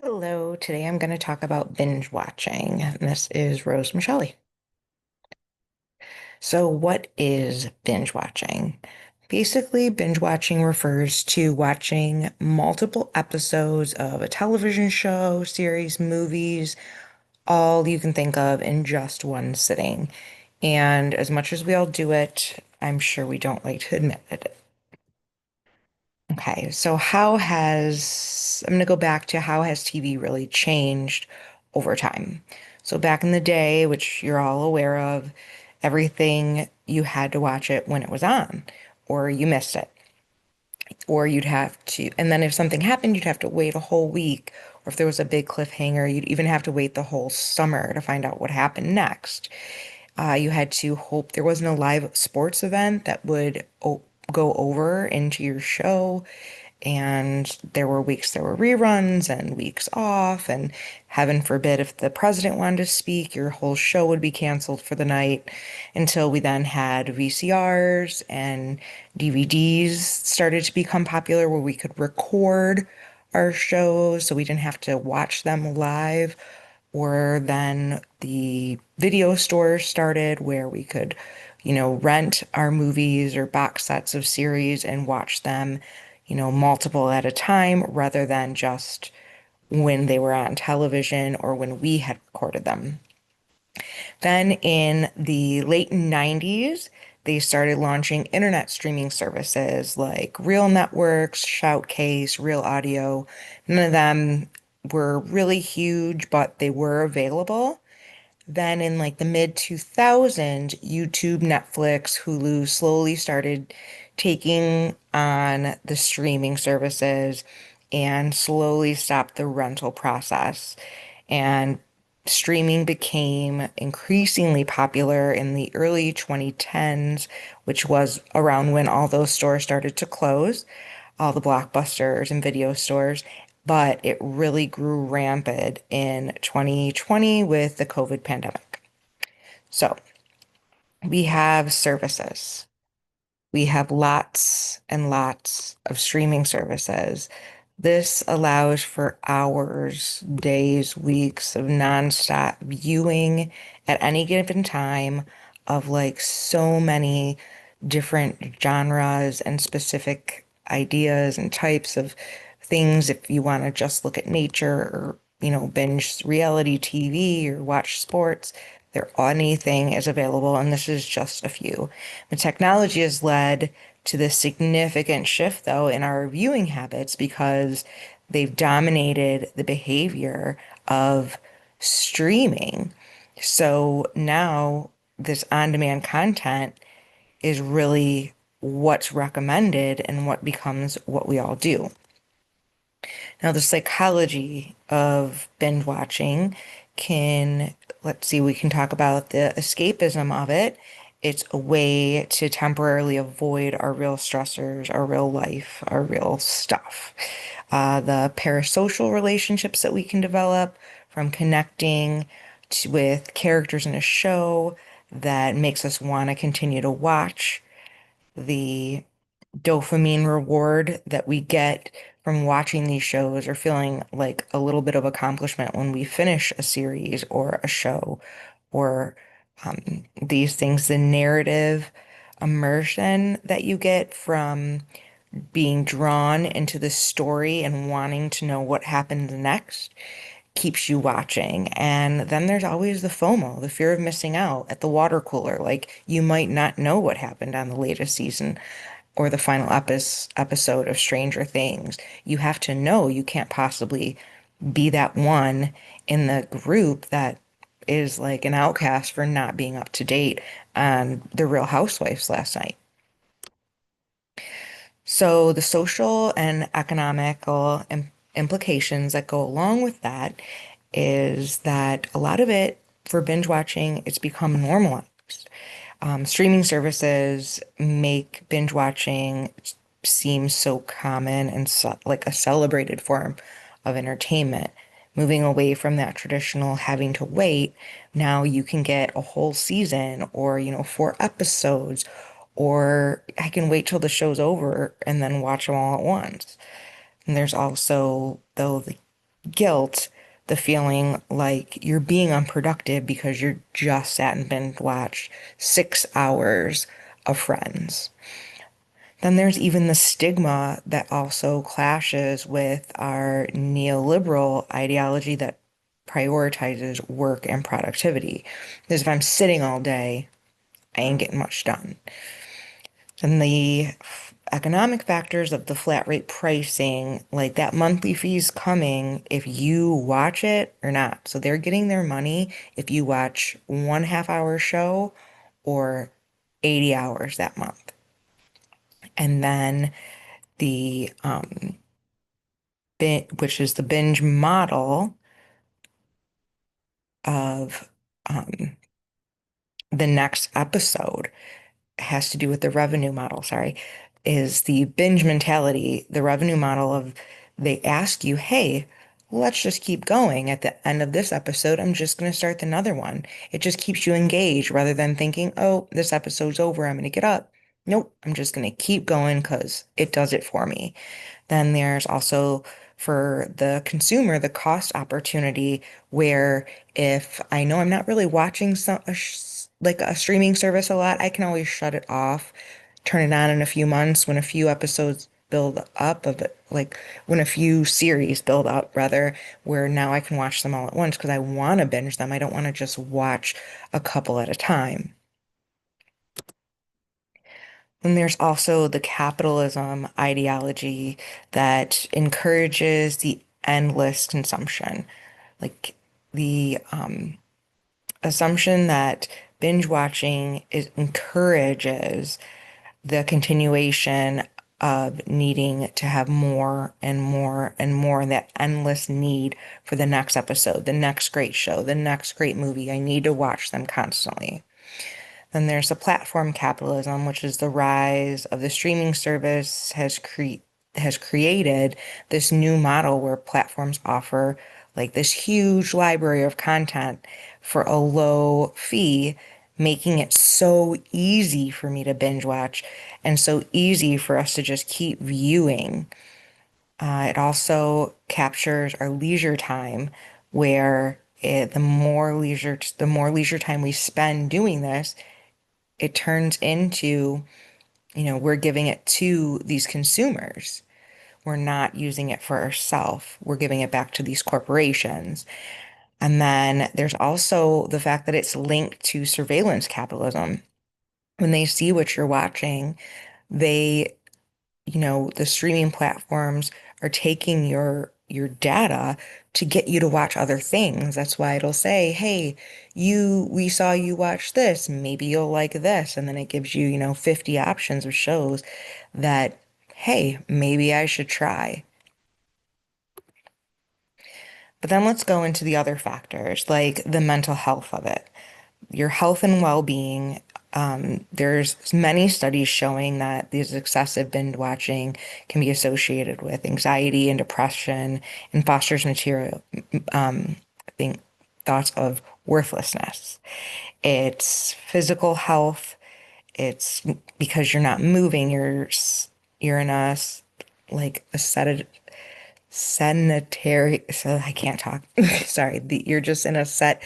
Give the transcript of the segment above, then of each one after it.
Hello, today I'm going to talk about binge watching. And this is Rose Michele. So, what is binge watching? Basically, binge watching refers to watching multiple episodes of a television show, series, movies, all you can think of in just one sitting. And as much as we all do it, I'm sure we don't like to admit it. Okay, so I'm going to go back to how has TV really changed over time? So back in the day, which you're all aware of, everything you had to watch it when it was on, or you missed it, or you'd have to, and then if something happened, you'd have to wait a whole week, or if there was a big cliffhanger, you'd even have to wait the whole summer to find out what happened next. You had to hope there wasn't a live sports event that would o go over into your show. And there were reruns and weeks off. And heaven forbid, if the president wanted to speak, your whole show would be canceled for the night until we then had VCRs and DVDs started to become popular where we could record our shows so we didn't have to watch them live. Or then the video stores started where we could, rent our movies or box sets of series and watch them, multiple at a time rather than just when they were on television or when we had recorded them. Then in the late 90s, they started launching internet streaming services like Real Networks, Shoutcase, Real Audio. None of them were really huge, but they were available. Then in like the mid 2000s, YouTube, Netflix, Hulu slowly started taking on the streaming services and slowly stopped the rental process. And streaming became increasingly popular in the early 2010s, which was around when all those stores started to close, all the Blockbusters and video stores. But it really grew rampant in 2020 with the COVID pandemic. So we have services. We have lots and lots of streaming services. This allows for hours, days, weeks of nonstop viewing at any given time of like so many different genres and specific ideas and types of things. If you want to just look at nature or, binge reality TV or watch sports, anything is available, and this is just a few. The technology has led to this significant shift, though, in our viewing habits because they've dominated the behavior of streaming. So now this on-demand content is really what's recommended and what becomes what we all do. Now, the psychology of binge watching let's see, we can talk about the escapism of it. It's a way to temporarily avoid our real stressors, our real life, our real stuff. The parasocial relationships that we can develop from connecting with characters in a show that makes us want to continue to watch. The dopamine reward that we get from watching these shows or feeling like a little bit of accomplishment when we finish a series or a show or these things, the narrative immersion that you get from being drawn into the story and wanting to know what happens next keeps you watching. And then there's always the FOMO, the fear of missing out at the water cooler. Like you might not know what happened on the latest season or the final episode of Stranger Things. You have to know you can't possibly be that one in the group that is like an outcast for not being up to date on The Real Housewives last night. So the social and economical implications that go along with that is that a lot of it for binge watching, it's become normalized. Streaming services make binge watching seem so common and like a celebrated form of entertainment. Moving away from that traditional having to wait, now you can get a whole season or, four episodes, or I can wait till the show's over and then watch them all at once. And there's also, though, guilt, the feeling like you're being unproductive because you're just sat and binge watched 6 hours of Friends. Then there's even the stigma that also clashes with our neoliberal ideology that prioritizes work and productivity. Because if I'm sitting all day, I ain't getting much done. And the economic factors of the flat rate pricing, like that monthly fee's coming if you watch it or not. So they're getting their money if you watch 1/2 hour show or 80 hours that month. And then the which is the binge model of um, the next episode has to do with the revenue model, sorry, is the binge mentality, the revenue model of they ask you, hey, let's just keep going. At the end of this episode, I'm just going to start another one. It just keeps you engaged rather than thinking, oh, this episode's over, I'm going to get up. Nope, I'm just going to keep going because it does it for me. Then there's also for the consumer, the cost opportunity where if I know I'm not really watching like a streaming service a lot, I can always shut it off, turn it on in a few months when a few episodes build up of it, like when a few series build up rather, where now I can watch them all at once because I want to binge them. I don't want to just watch a couple at a time. And there's also the capitalism ideology that encourages the endless consumption, like the assumption that binge watching encourages the continuation of needing to have more and more and more, and that endless need for the next episode, the next great show, the next great movie. I need to watch them constantly. Then there's the platform capitalism, which is the rise of the streaming service has created this new model where platforms offer like this huge library of content for a low fee, making it so easy for me to binge watch and so easy for us to just keep viewing. It also captures our leisure time, where the more leisure time we spend doing this, it turns into, we're giving it to these consumers. We're not using it for ourselves. We're giving it back to these corporations. And then there's also the fact that it's linked to surveillance capitalism. When they see what you're watching, they the streaming platforms are taking your data to get you to watch other things. That's why it'll say, "Hey, we saw you watch this. Maybe you'll like this." And then it gives you, 50 options of shows that, hey, maybe I should try. But then let's go into the other factors, like the mental health of it, your health and well-being. There's many studies showing that these excessive binge watching can be associated with anxiety and depression and fosters I think thoughts of worthlessness. It's physical health. It's because you're not moving. You're in like a sedentary. So I can't talk. Sorry. You're just in a set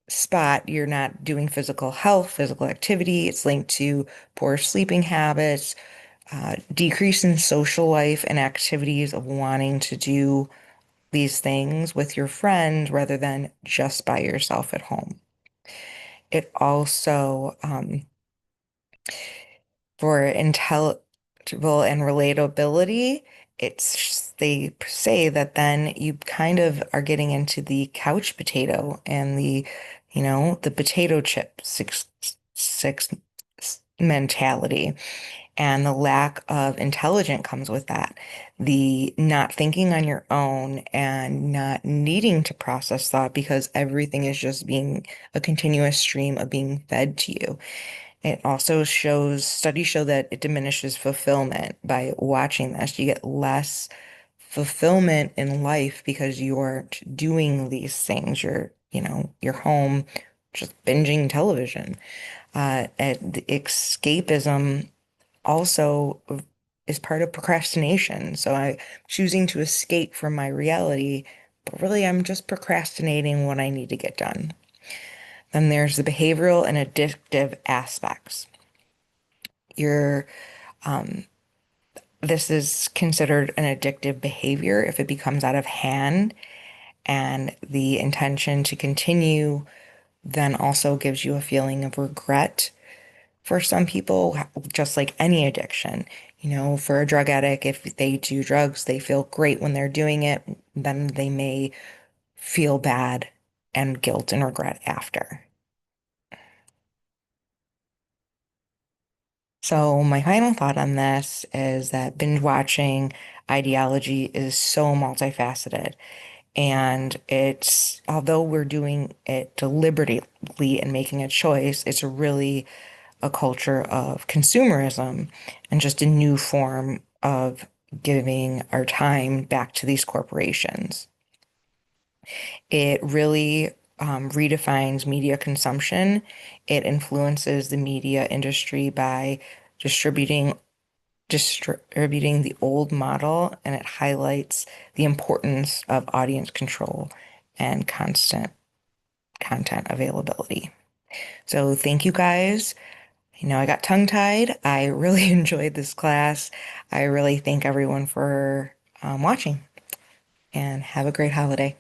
spot, you're not doing physical health, physical activity. It's linked to poor sleeping habits, decrease in social life and activities of wanting to do these things with your friends rather than just by yourself at home. It also, for intelligible and relatability, they say that then you kind of are getting into the couch potato and the potato chip six mentality, and the lack of intelligence comes with that. The not thinking on your own and not needing to process thought because everything is just being a continuous stream of being fed to you. It also studies show that it diminishes fulfillment by watching this. You get less fulfillment in life because you aren't doing these things. You're home just binging television. And the escapism also is part of procrastination. So I choosing to escape from my reality but really I'm just procrastinating what I need to get done. Then there's the behavioral and addictive aspects. Your This is considered an addictive behavior if it becomes out of hand, and the intention to continue then also gives you a feeling of regret for some people, just like any addiction. For a drug addict, if they do drugs, they feel great when they're doing it, then they may feel bad and guilt and regret after. So, my final thought on this is that binge watching ideology is so multifaceted. And although we're doing it deliberately and making a choice, it's really a culture of consumerism and just a new form of giving our time back to these corporations. It really redefines media consumption. It influences the media industry by distributing distributing the old model, and it highlights the importance of audience control and constant content availability. So thank you guys. I got tongue-tied. I really enjoyed this class. I really thank everyone for watching, and have a great holiday.